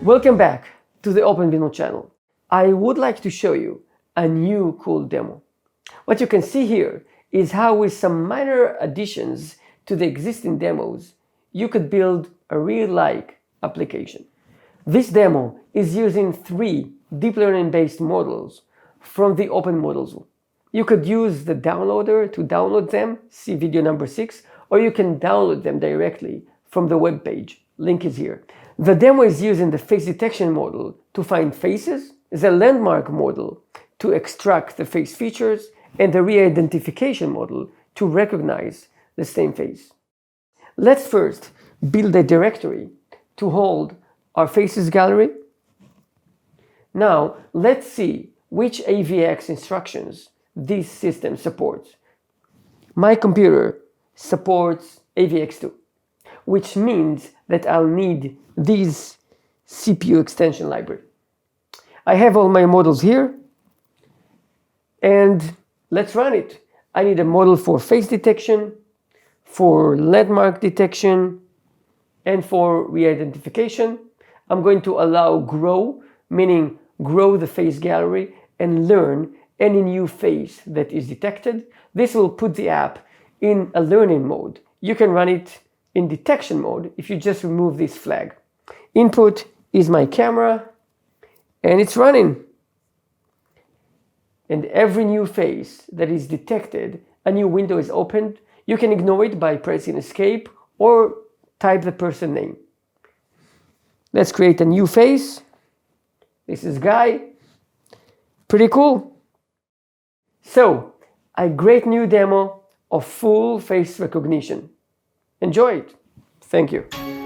Welcome back to the OpenVINO channel. I would like to show you a new cool demo. What you can see here is how, with some minor additions to the existing demos, you could build a real-like application. This demo is using 3 deep learning-based models from the Open Models. You could use the downloader to download them, see video number 6, or you can download them directly from the web page. Link is here. The demo is using the face detection model to find faces, the landmark model to extract the face features, and the re-identification model to recognize the same face. Let's first build a directory to hold our faces gallery. Now, let's see which AVX instructions this system supports. My computer supports AVX2, which means that I'll need this CPU extension library. I have all my models here, and let's run it. I need a model for face detection, for landmark detection, and for re-identification. I'm going to allow grow, meaning grow the face gallery and learn any new face that is detected. This will put the app in a learning mode. You can run it in detection mode if you just remove this flag. Input is my camera, and it's running. And every new face that is detected, a new window is opened. You can ignore it by pressing escape or type the person name. Let's create a new face. This is Guy. Pretty cool. So, a great new demo of full face recognition. Enjoy it. Thank you.